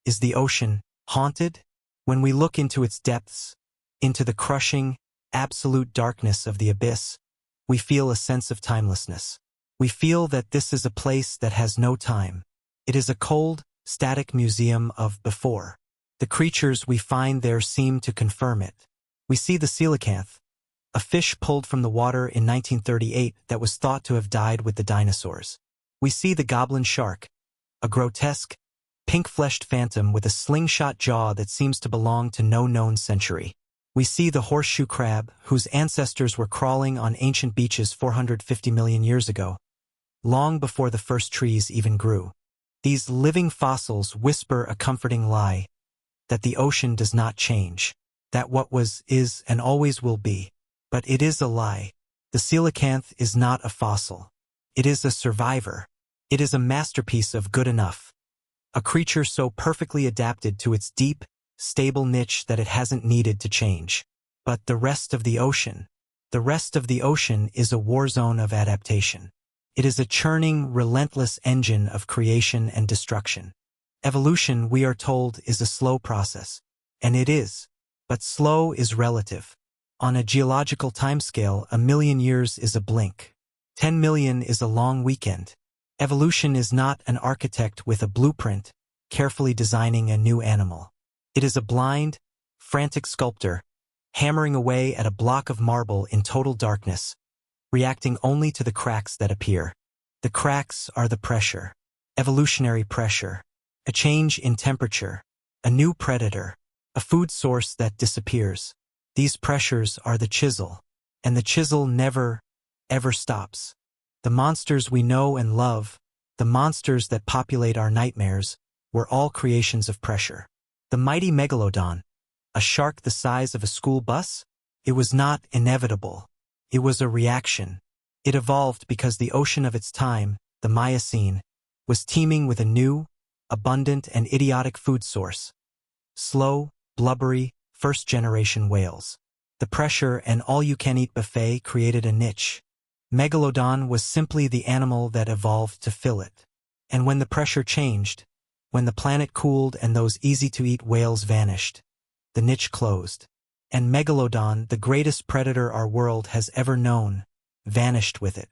Is the ocean haunted? When we look into its depths, into the crushing, absolute darkness of the abyss, we feel a sense of timelessness. We feel that this is a place that has no time. It is a cold, static museum of before. The creatures we find there seem to confirm it. We see the coelacanth, a fish pulled from the water in 1938 that was thought to have died with the dinosaurs. We see the goblin shark, a grotesque, pink-fleshed phantom with a slingshot jaw that seems to belong to no known century. We see the horseshoe crab, whose ancestors were crawling on ancient beaches 450 million years ago, long before the first trees even grew. These living fossils whisper a comforting lie, that the ocean does not change, that what was is and always will be. But it is a lie. The coelacanth is not a fossil. It is a survivor. It is a masterpiece of good enough. A creature so perfectly adapted to its deep, stable niche that it hasn't needed to change. But the rest of the ocean is a war zone of adaptation. It is a churning, relentless engine of creation and destruction. Evolution, we are told, is a slow process. And it is. But slow is relative. On a geological timescale, 1,000,000 years is a blink. 10 million is a long weekend. Evolution is not an architect with a blueprint, carefully designing a new animal. It is a blind, frantic sculptor, hammering away at a block of marble in total darkness, reacting only to the cracks that appear. The cracks are the pressure, evolutionary pressure, a change in temperature, a new predator, a food source that disappears. These pressures are the chisel, and the chisel never, ever stops. The monsters we know and love, the monsters that populate our nightmares, were all creations of pressure. The mighty megalodon, a shark the size of a school bus? It was not inevitable. It was a reaction. It evolved because the ocean of its time, the Miocene, was teeming with a new, abundant and idiotic food source. Slow, blubbery, first-generation whales. The pressure and all-you-can-eat buffet created a niche. Megalodon was simply the animal that evolved to fill it. And when the pressure changed, when the planet cooled and those easy-to-eat whales vanished, the niche closed. And Megalodon, the greatest predator our world has ever known, vanished with it.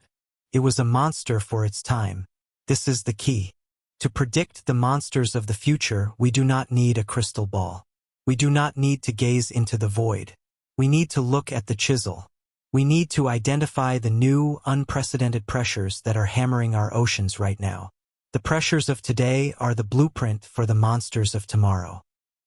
It was a monster for its time. This is the key. To predict the monsters of the future, we do not need a crystal ball. We do not need to gaze into the void. We need to look at the chisel. We need to identify the new, unprecedented pressures that are hammering our oceans right now. The pressures of today are the blueprint for the monsters of tomorrow.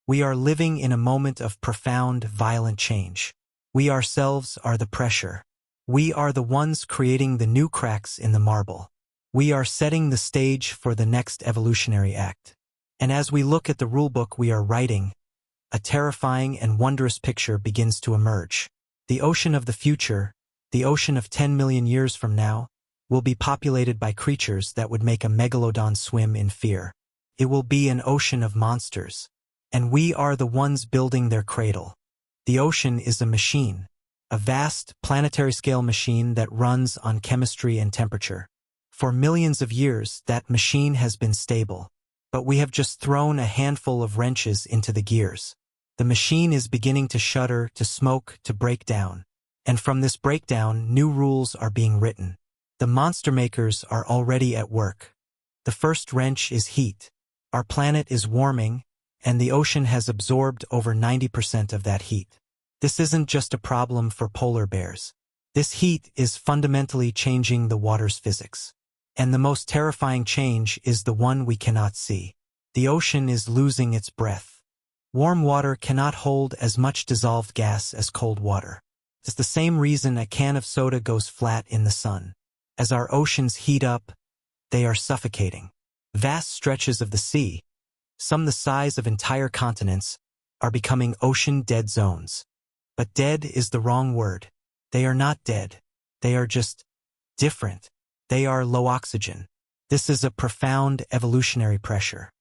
We are living in a moment of profound, violent change. We ourselves are the pressure. We are the ones creating the new cracks in the marble. We are setting the stage for the next evolutionary act. And as we look at the rulebook we are writing, a terrifying and wondrous picture begins to emerge. The ocean of the future, the ocean of 10 million years from now, will be populated by creatures that would make a megalodon swim in fear. It will be an ocean of monsters. And we are the ones building their cradle. The ocean is a machine, a vast, planetary-scale machine that runs on chemistry and temperature. For millions of years, that machine has been stable. But we have just thrown a handful of wrenches into the gears. The machine is beginning to shudder, to smoke, to break down. And from this breakdown, new rules are being written. The monster makers are already at work. The first wrench is heat. Our planet is warming, and the ocean has absorbed over 90% of that heat. This isn't just a problem for polar bears. This heat is fundamentally changing the water's physics. And the most terrifying change is the one we cannot see. The ocean is losing its breath. Warm water cannot hold as much dissolved gas as cold water. It's the same reason a can of soda goes flat in the sun. As our oceans heat up, they are suffocating. Vast stretches of the sea, some the size of entire continents, are becoming ocean dead zones. But dead is the wrong word. They are not dead. They are just different. They are low oxygen. This is a profound evolutionary pressure.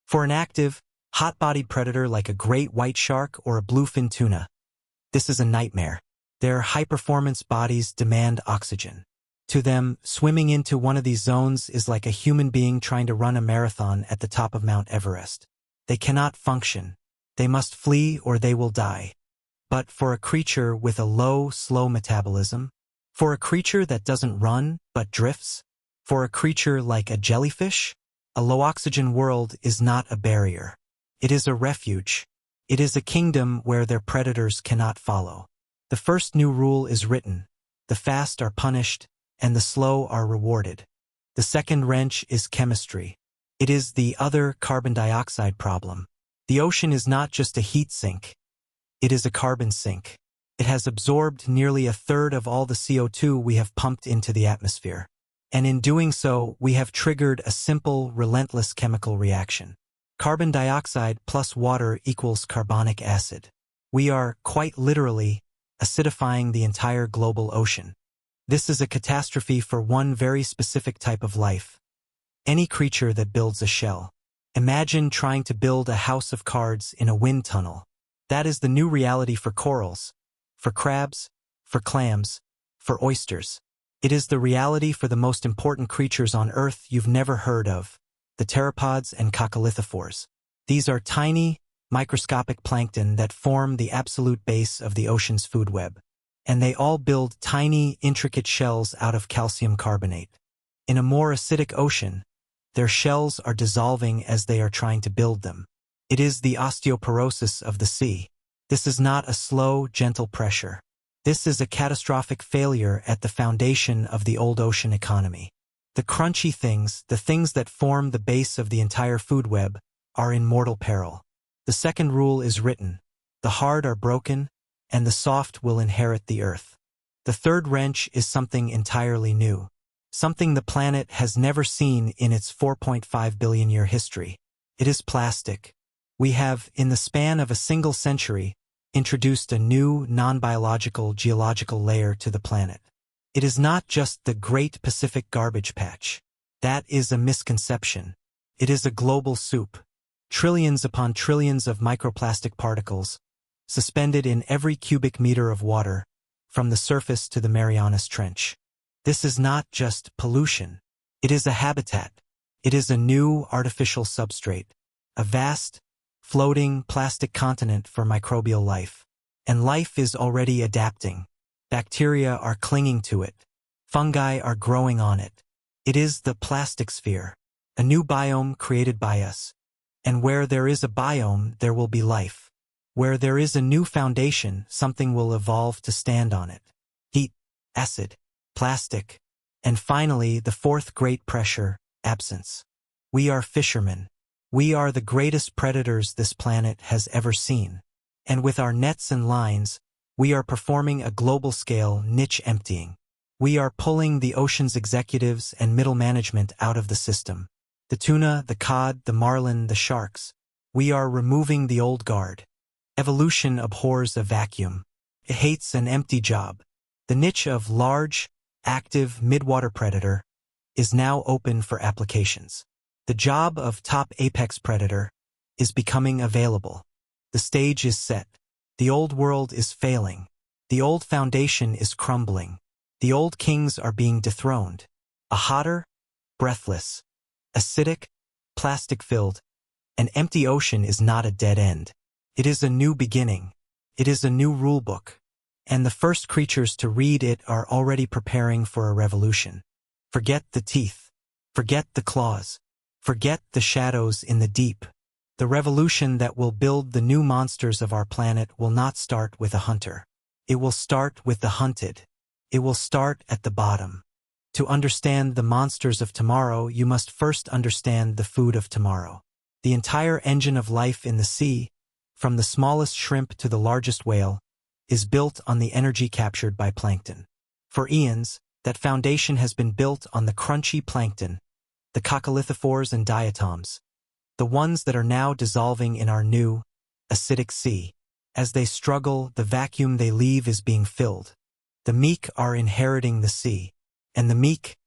For an active, hot-bodied predator like a great white shark or a bluefin tuna, this is a nightmare. Their high-performance bodies demand oxygen. To them, swimming into one of these zones is like a human being trying to run a marathon at the top of Mount Everest. They cannot function. They must flee or they will die. But for a creature with a low, slow metabolism, for a creature that doesn't run but drifts, for a creature like a jellyfish, a low-oxygen world is not a barrier. It is a refuge. It is a kingdom where their predators cannot follow. The first new rule is written: the fast are punished, and the slow are rewarded. The second wrench is chemistry. It is the other carbon dioxide problem. The ocean is not just a heat sink. It is a carbon sink. It has absorbed nearly a third of all the CO2 we have pumped into the atmosphere. And in doing so, we have triggered a simple, relentless chemical reaction. Carbon dioxide plus water equals carbonic acid. We are, quite literally, acidifying the entire global ocean. This is a catastrophe for one very specific type of life: any creature that builds a shell. Imagine trying to build a house of cards in a wind tunnel. That is the new reality for corals, for crabs, for clams, for oysters. It is the reality for the most important creatures on Earth you've never heard of, the pteropods and coccolithophores. These are tiny, microscopic plankton that form the absolute base of the ocean's food web. And they all build tiny, intricate shells out of calcium carbonate. In a more acidic ocean, their shells are dissolving as they are trying to build them. It is the osteoporosis of the sea. This is not a slow, gentle pressure. This is a catastrophic failure at the foundation of the old ocean economy. The crunchy things, the things that form the base of the entire food web, are in mortal peril. The second rule is written: the hard are broken, and the soft will inherit the earth. The third wrench is something entirely new. Something the planet has never seen in its 4.5 billion year history. It is plastic. We have, in the span of a single century, introduced a new, non-biological geological layer to the planet. It is not just the Great Pacific Garbage Patch. That is a misconception. It is a global soup. Trillions upon trillions of microplastic particles, suspended in every cubic meter of water, from the surface to the Marianas Trench. This is not just pollution. It is a habitat. It is a new artificial substrate, a vast, floating plastic continent for microbial life. And life is already adapting. Bacteria are clinging to it. Fungi are growing on it. It is the plastic sphere, a new biome created by us. And where there is a biome, there will be life. Where there is a new foundation, something will evolve to stand on it. Heat, acid, plastic, and finally, the fourth great pressure, absence. We are fishermen. We are the greatest predators this planet has ever seen. And with our nets and lines, we are performing a global-scale niche emptying. We are pulling the ocean's executives and middle management out of the system. The tuna, the cod, the marlin, the sharks. We are removing the old guard. Evolution abhors a vacuum. It hates an empty job. The niche of large, active midwater predator is now open for applications. The job of top apex predator is becoming available. The stage is set. The old world is failing. The old foundation is crumbling. The old kings are being dethroned. A hotter, breathless, acidic, plastic-filled, an empty ocean is not a dead end. It is a new beginning. It is a new rulebook. And the first creatures to read it are already preparing for a revolution. Forget the teeth. Forget the claws. Forget the shadows in the deep. The revolution that will build the new monsters of our planet will not start with a hunter. It will start with the hunted. It will start at the bottom. To understand the monsters of tomorrow, you must first understand the food of tomorrow. The entire engine of life in the sea, from the smallest shrimp to the largest whale, is built on the energy captured by plankton. For eons, that foundation has been built on the crunchy plankton, the coccolithophores and diatoms, the ones that are now dissolving in our new, acidic sea. As they struggle, the vacuum they leave is being filled. The meek are inheriting the sea, and the meek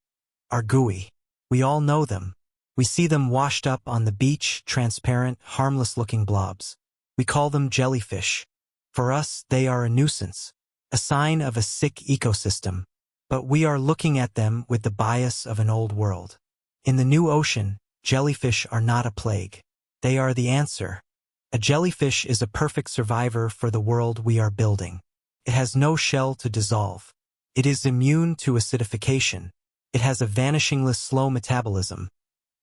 are gooey. We all know them. We see them washed up on the beach, transparent, harmless-looking blobs. We call them jellyfish. For us, they are a nuisance, a sign of a sick ecosystem. But we are looking at them with the bias of an old world. In the new ocean, jellyfish are not a plague. They are the answer. A jellyfish is a perfect survivor for the world we are building. It has no shell to dissolve. It is immune to acidification. It has a vanishingly slow metabolism,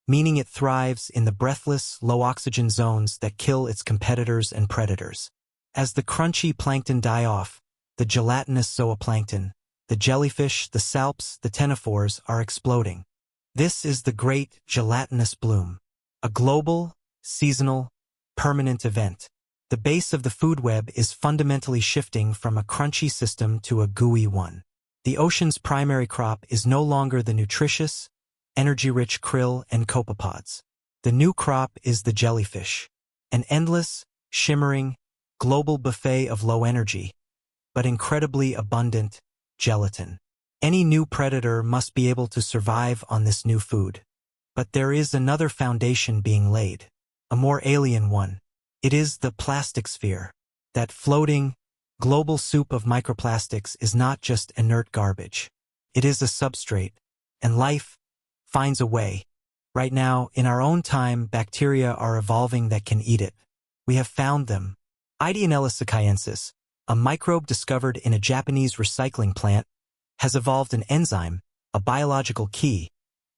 meaning it thrives in the breathless, low-oxygen zones that kill its competitors and predators. As the crunchy plankton die off, the gelatinous zooplankton, the jellyfish, the salps, the ctenophores are exploding. This is the great gelatinous bloom, a global, seasonal, permanent event. The base of the food web is fundamentally shifting from a crunchy system to a gooey one. The ocean's primary crop is no longer the nutritious, energy-rich krill and copepods. The new crop is the jellyfish, an endless, shimmering, global buffet of low energy, but incredibly abundant, gelatin. Any new predator must be able to survive on this new food. But there is another foundation being laid, a more alien one. It is the plastic sphere. That floating, global soup of microplastics is not just inert garbage. It is a substrate, and life finds a way. Right now, in our own time, bacteria are evolving that can eat it. We have found them. Ideonella sicyensis, a microbe discovered in a Japanese recycling plant, has evolved an enzyme, a biological key,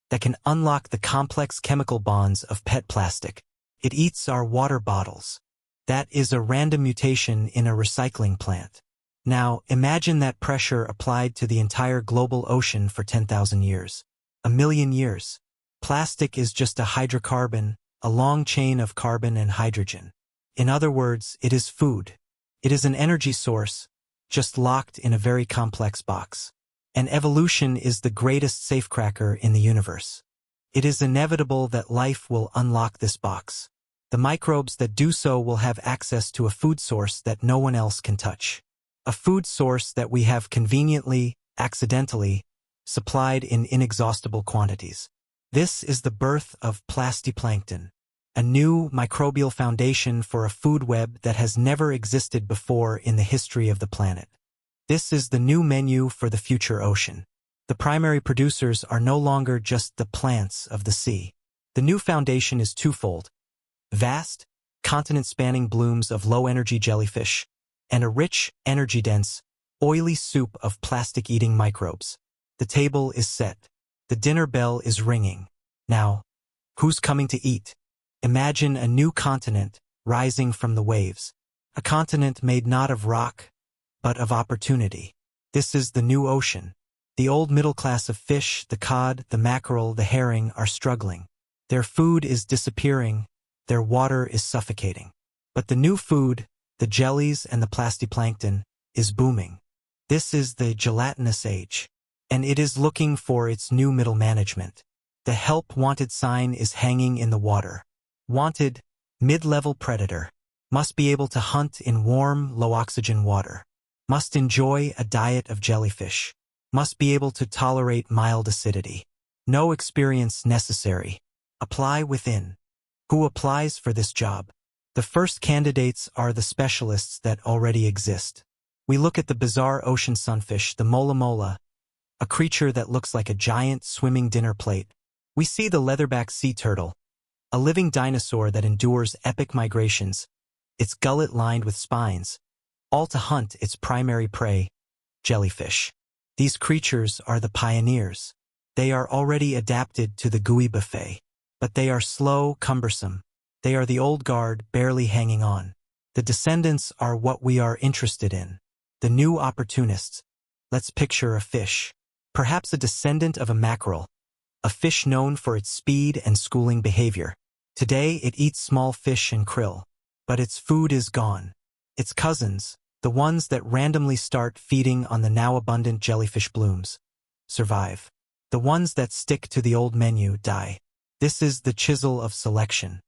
that can unlock the complex chemical bonds of PET plastic. It eats our water bottles. That is a random mutation in a recycling plant. Now, imagine that pressure applied to the entire global ocean for 10,000 years. 1,000,000 years. Plastic is just a hydrocarbon, a long chain of carbon and hydrogen. In other words, it is food. It is an energy source, just locked in a very complex box. And evolution is the greatest safecracker in the universe. It is inevitable that life will unlock this box. The microbes that do so will have access to a food source that no one else can touch. A food source that we have conveniently, accidentally, supplied in inexhaustible quantities. This is the birth of plastiplankton, a new microbial foundation for a food web that has never existed before in the history of the planet. This is the new menu for the future ocean. The primary producers are no longer just the plants of the sea. The new foundation is twofold: vast, continent-spanning blooms of low-energy jellyfish, and a rich, energy-dense, oily soup of plastic-eating microbes. The table is set. The dinner bell is ringing. Now, who's coming to eat? Imagine a new continent rising from the waves. A continent made not of rock, but of opportunity. This is the new ocean. The old middle class of fish, the cod, the mackerel, the herring are struggling. Their food is disappearing. Their water is suffocating. But the new food, the jellies and the plastiplankton, is booming. This is the gelatinous age, and it is looking for its new middle management. The help wanted sign is hanging in the water. Wanted, mid-level predator, must be able to hunt in warm, low-oxygen water. Must enjoy a diet of jellyfish. Must be able to tolerate mild acidity. No experience necessary. Apply within. Who applies for this job? The first candidates are the specialists that already exist. We look at the bizarre ocean sunfish, the mola mola, a creature that looks like a giant swimming dinner plate. We see the leatherback sea turtle, a living dinosaur that endures epic migrations, its gullet lined with spines, all to hunt its primary prey, jellyfish. These creatures are the pioneers. They are already adapted to the gooey buffet. But they are slow, cumbersome. They are the old guard, barely hanging on. The descendants are what we are interested in. The new opportunists. Let's picture a fish. Perhaps a descendant of a mackerel. A fish known for its speed and schooling behavior. Today it eats small fish and krill. But its food is gone. Its cousins, the ones that randomly start feeding on the now abundant jellyfish blooms, survive. The ones that stick to the old menu die. This is the chisel of selection.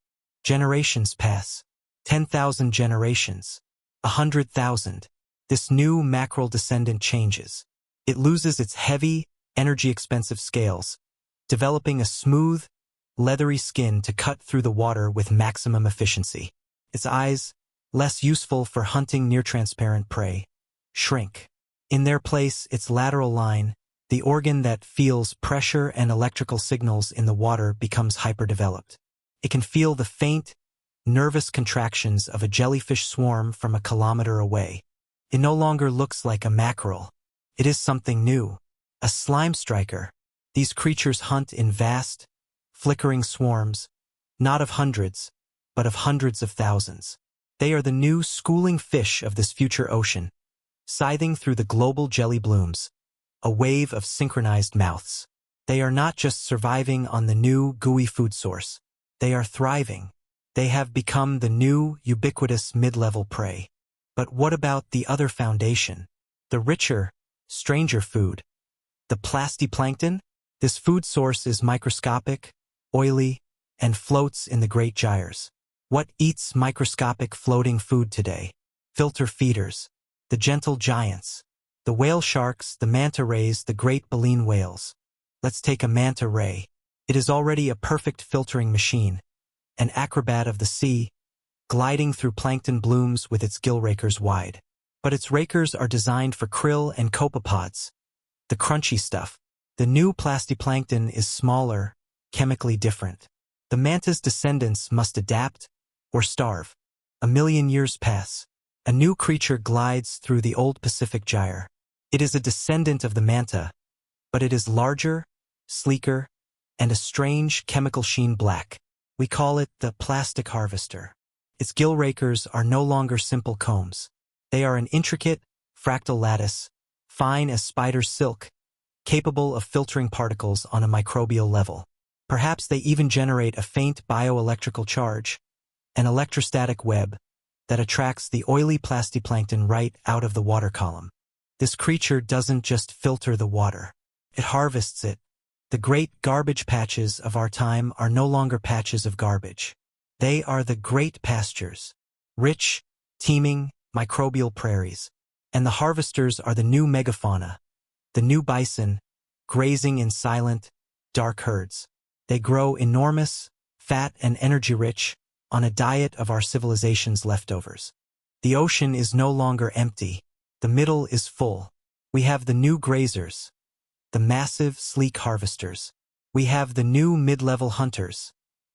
Generations pass. 10,000 generations. 100,000. This new mackerel descendant changes. It loses its heavy, energy-expensive scales, developing a smooth, leathery skin to cut through the water with maximum efficiency. Its eyes, less useful for hunting near-transparent prey, shrink. In their place, its lateral line, the organ that feels pressure and electrical signals in the water, becomes hyperdeveloped. It can feel the faint, nervous contractions of a jellyfish swarm from a kilometer away. It no longer looks like a mackerel. It is something new. A slime striker. These creatures hunt in vast, flickering swarms, not of hundreds, but of hundreds of thousands. They are the new schooling fish of this future ocean, scything through the global jelly blooms, a wave of synchronized mouths. They are not just surviving on the new, gooey food source. They are thriving. They have become the new, ubiquitous mid-level prey. But what about the other foundation? The richer, stranger food. The plastiplankton? This food source is microscopic, oily, and floats in the great gyres. What eats microscopic floating food today? Filter feeders. The gentle giants. The whale sharks, the manta rays, the great baleen whales. Let's take a manta ray. It is already a perfect filtering machine, an acrobat of the sea, gliding through plankton blooms with its gill rakers wide. But its rakers are designed for krill and copepods, the crunchy stuff. The new plastiplankton is smaller, chemically different. The manta's descendants must adapt or starve. A million years pass. A new creature glides through the old Pacific gyre. It is a descendant of the manta, but it is larger, sleeker, and a strange chemical sheen black. We call it the plastic harvester. Its gill rakers are no longer simple combs. They are an intricate, fractal lattice, fine as spider's silk, capable of filtering particles on a microbial level. Perhaps they even generate a faint bioelectrical charge, an electrostatic web that attracts the oily plastiplankton right out of the water column. This creature doesn't just filter the water. It harvests it. The great garbage patches of our time are no longer patches of garbage. They are the great pastures, rich, teeming, microbial prairies. And the harvesters are the new megafauna, the new bison, grazing in silent, dark herds. They grow enormous, fat and energy-rich, on a diet of our civilization's leftovers. The ocean is no longer empty. The middle is full. We have the new grazers, the massive, sleek harvesters. We have the new mid-level hunters,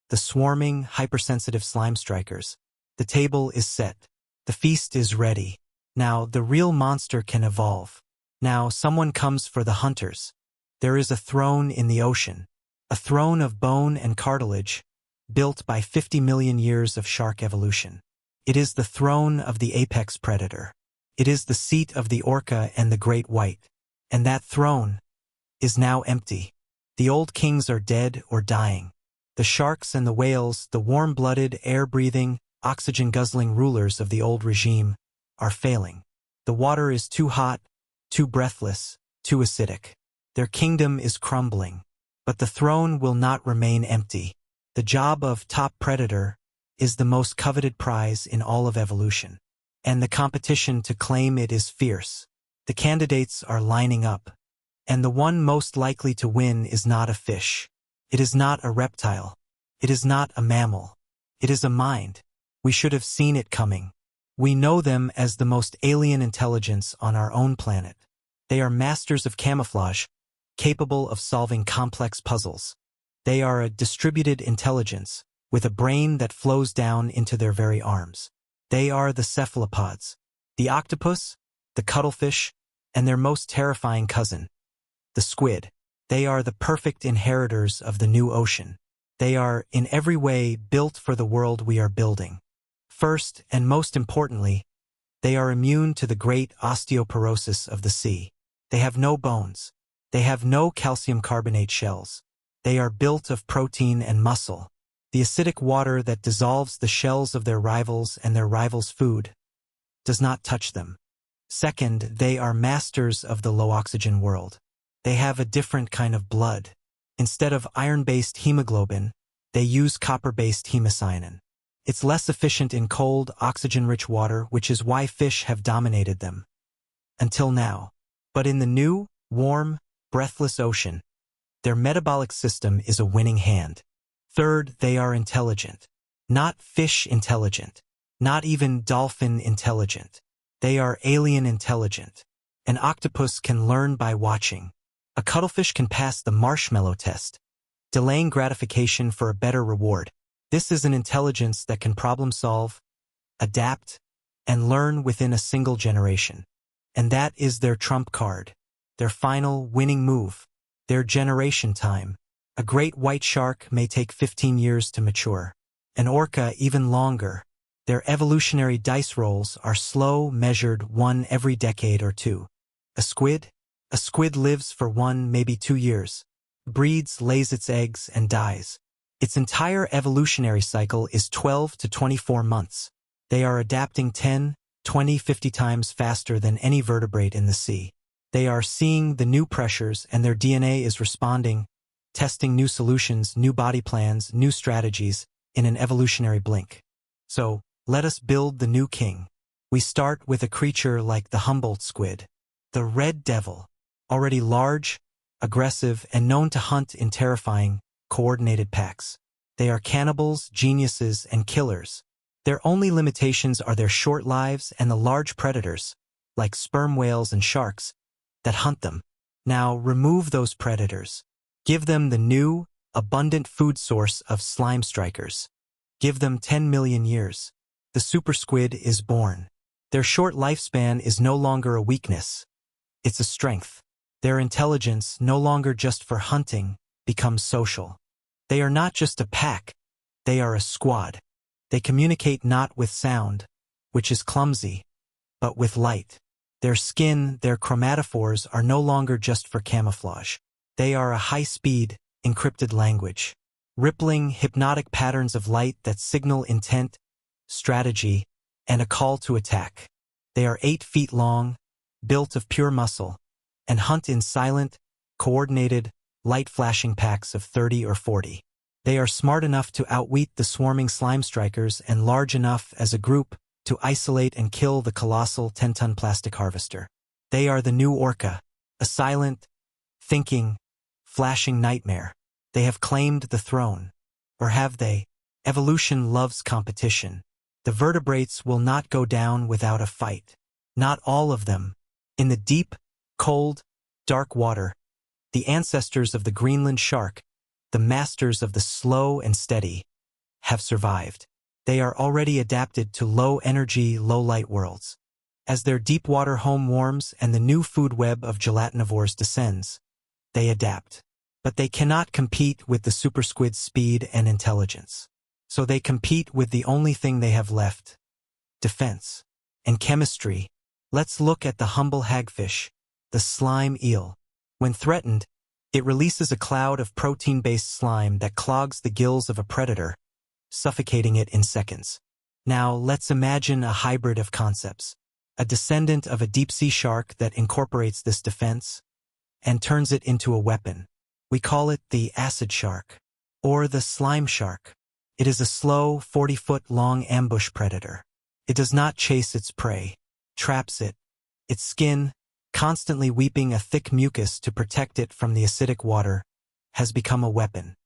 the swarming, hypersensitive slime strikers. The table is set. The feast is ready. Now the real monster can evolve. Now someone comes for the hunters. There is a throne in the ocean, a throne of bone and cartilage, built by 50 million years of shark evolution. It is the throne of the apex predator. It is the seat of the orca and the great white. And that throne is now empty. The old kings are dead or dying. The sharks and the whales, the warm-blooded, air-breathing, oxygen-guzzling rulers of the old regime, are failing. The water is too hot, too breathless, too acidic. Their kingdom is crumbling. But the throne will not remain empty. The job of top predator is the most coveted prize in all of evolution. And the competition to claim it is fierce. The candidates are lining up. And the one most likely to win is not a fish. It is not a reptile. It is not a mammal. It is a mind. We should have seen it coming. We know them as the most alien intelligence on our own planet. They are masters of camouflage, capable of solving complex puzzles. They are a distributed intelligence, with a brain that flows down into their very arms. They are the cephalopods, the octopus, the cuttlefish, and their most terrifying cousin, the squid. They are the perfect inheritors of the new ocean. They are, in every way, built for the world we are building. First, and most importantly, they are immune to the great osteoporosis of the sea. They have no bones. They have no calcium carbonate shells. They are built of protein and muscle. The acidic water that dissolves the shells of their rivals and their rivals' food does not touch them. Second, they are masters of the low-oxygen world. They have a different kind of blood. Instead of iron-based hemoglobin, they use copper-based hemocyanin. It's less efficient in cold, oxygen-rich water, which is why fish have dominated them. Until now. But in the new, warm, breathless ocean, their metabolic system is a winning hand. Third, they are intelligent. Not fish intelligent. Not even dolphin intelligent. They are alien intelligent. An octopus can learn by watching. A cuttlefish can pass the marshmallow test, delaying gratification for a better reward. This is an intelligence that can problem solve, adapt, and learn within a single generation. And that is their trump card, their final winning move, their generation time. A great white shark may take 15 years to mature. An orca even longer. Their evolutionary dice rolls are slow, measured, one every decade or two. A squid? A squid lives for 1, maybe 2 years. Breeds, lays its eggs, and dies. Its entire evolutionary cycle is 12 to 24 months. They are adapting 10, 20, 50 times faster than any vertebrate in the sea. They are seeing the new pressures and their DNA is responding, testing new solutions, new body plans, new strategies in an evolutionary blink. So, let us build the new king. We start with a creature like the Humboldt squid, the red devil, already large, aggressive, and known to hunt in terrifying, coordinated packs. They are cannibals, geniuses, and killers. Their only limitations are their short lives and the large predators, like sperm whales and sharks, that hunt them. Now remove those predators. Give them the new, abundant food source of slime strikers. Give them 10 million years. The super squid is born. Their short lifespan is no longer a weakness. It's a strength. Their intelligence, no longer just for hunting, becomes social. They are not just a pack. They are a squad. They communicate not with sound, which is clumsy, but with light. Their skin, their chromatophores are no longer just for camouflage. They are a high-speed, encrypted language. Rippling, hypnotic patterns of light that signal intent, strategy, and a call to attack. They are 8 feet long, built of pure muscle, and hunt in silent, coordinated, light-flashing packs of 30 or 40. They are smart enough to outwit the swarming slime strikers and large enough as a group to isolate and kill the colossal 10-ton plastic harvester. They are the new orca, a silent, thinking, flashing nightmare. They have claimed the throne. Or have they? Evolution loves competition. The vertebrates will not go down without a fight. Not all of them. In the deep, cold, dark water, the ancestors of the Greenland shark, the masters of the slow and steady, have survived. They are already adapted to low-energy, low-light worlds. As their deep-water home warms and the new food web of gelatinivores descends, they adapt. But they cannot compete with the super squid's speed and intelligence. So they compete with the only thing they have left: defense and chemistry. Let's look at the humble hagfish, the slime eel. When threatened, it releases a cloud of protein-based slime that clogs the gills of a predator, suffocating it in seconds. Now let's imagine a hybrid of concepts, a descendant of a deep-sea shark that incorporates this defense and turns it into a weapon. We call it the acid shark, or the slime shark. It is a slow, 40-foot-long ambush predator. It does not chase its prey, traps it. Its skin, constantly weeping a thick mucus to protect it from the acidic water, has become a weapon.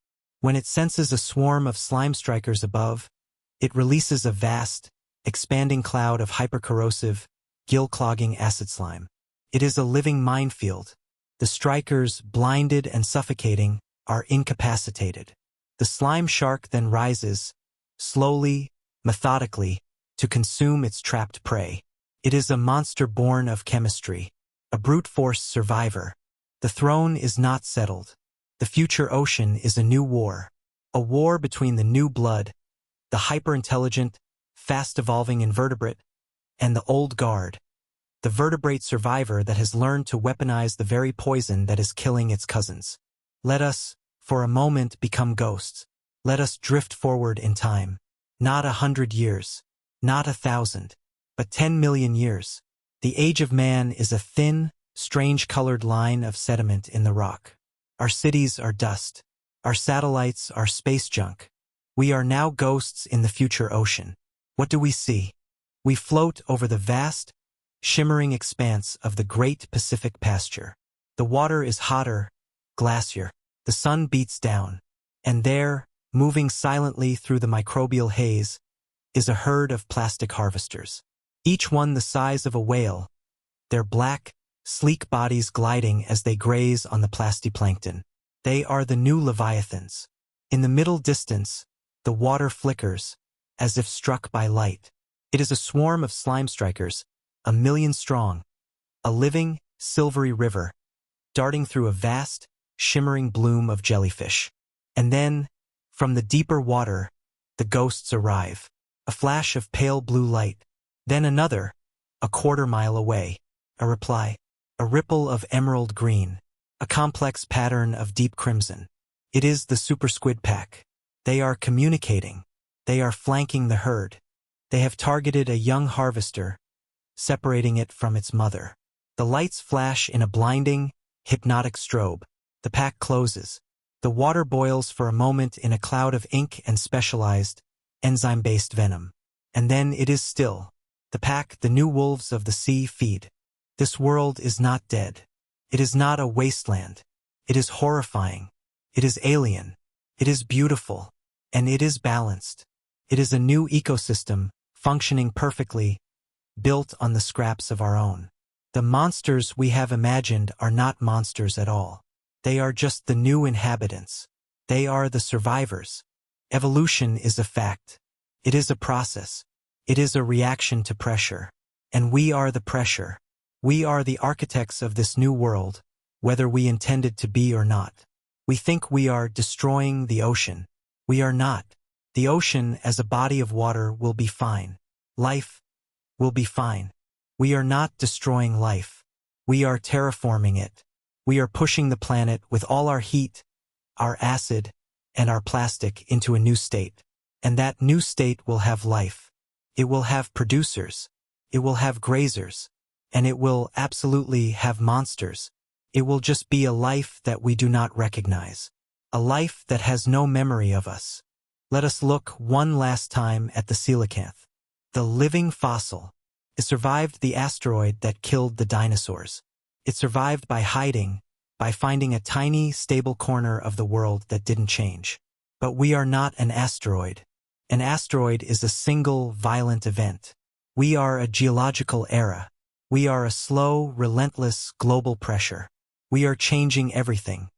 When it senses a swarm of slime strikers above, it releases a vast, expanding cloud of hypercorrosive, gill-clogging acid slime. It is a living minefield. The strikers, blinded and suffocating, are incapacitated. The slime shark then rises, slowly, methodically, to consume its trapped prey. It is a monster born of chemistry, a brute force survivor. The throne is not settled. The future ocean is a new war. A war between the new blood, the hyper-intelligent, fast-evolving invertebrate, and the old guard, the vertebrate survivor that has learned to weaponize the very poison that is killing its cousins. Let us, for a moment, become ghosts. Let us drift forward in time. Not 100 years, not 1,000, but 10 million years. The age of man is a thin, strange-colored line of sediment in the rock. Our cities are dust. Our satellites are space junk. We are now ghosts in the future ocean. What do we see? We float over the vast, shimmering expanse of the great Pacific pasture. The water is hotter, glacier. The sun beats down. And there, moving silently through the microbial haze, is a herd of plastic harvesters. Each one the size of a whale, their black, sleek bodies gliding as they graze on the plastiplankton. They are the new leviathans. In the middle distance, The water flickers, as if struck by light. It is a swarm of slime strikers, 1,000,000 strong, a living, silvery river, darting through a vast, shimmering bloom of jellyfish. And then, from the deeper water, the ghosts arrive. A flash of pale blue light. Then another, a quarter-mile away. A reply. A ripple of emerald green. A complex pattern of deep crimson. It is the super squid pack. They are communicating. They are flanking the herd. They have targeted a young harvester, separating it from its mother. The lights flash in a blinding, hypnotic strobe. The pack closes. The water boils for a moment in a cloud of ink and specialized, enzyme-based venom. And then it is still. The pack, the new wolves of the sea, feed. This world is not dead. It is not a wasteland. It is horrifying. It is alien. It is beautiful. And it is balanced. It is a new ecosystem, functioning perfectly, built on the scraps of our own. The monsters we have imagined are not monsters at all. They are just the new inhabitants. They are the survivors. Evolution is a fact. It is a process. It is a reaction to pressure. And we are the pressure. We are the architects of this new world, whether we intended to be or not. We think we are destroying the ocean. We are not. The ocean as a body of water will be fine. Life will be fine. We are not destroying life. We are terraforming it. We are pushing the planet with all our heat, our acid, and our plastic into a new state. And that new state will have life. It will have producers. It will have grazers. And it will absolutely have monsters. It will just be a life that we do not recognize. A life that has no memory of us. Let us look one last time at the coelacanth. The living fossil. It survived the asteroid that killed the dinosaurs. It survived by hiding, by finding a tiny, stable corner of the world that didn't change. But we are not an asteroid. An asteroid is a single, violent event. We are a geological era. We are a slow, relentless, global pressure. We are changing everything.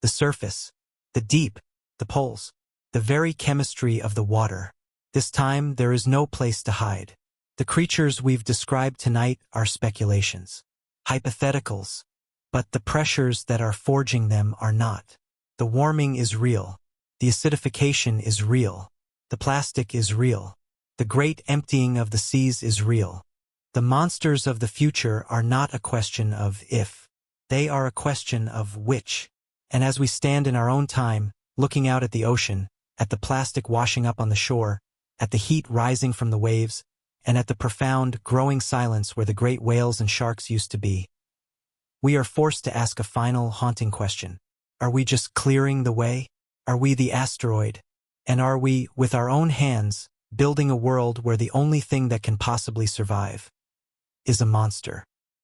The surface, the deep, the poles, the very chemistry of the water. This time, there is no place to hide. The creatures we've described tonight are speculations, hypotheticals, but the pressures that are forging them are not. The warming is real. The acidification is real. The plastic is real. The great emptying of the seas is real. The monsters of the future are not a question of if. They are a question of which. And as we stand in our own time, looking out at the ocean, at the plastic washing up on the shore, at the heat rising from the waves, and at the profound, growing silence where the great whales and sharks used to be, we are forced to ask a final, haunting question. Are we just clearing the way? Are we the asteroid? And are we, with our own hands, building a world where the only thing that can possibly survive is a monster?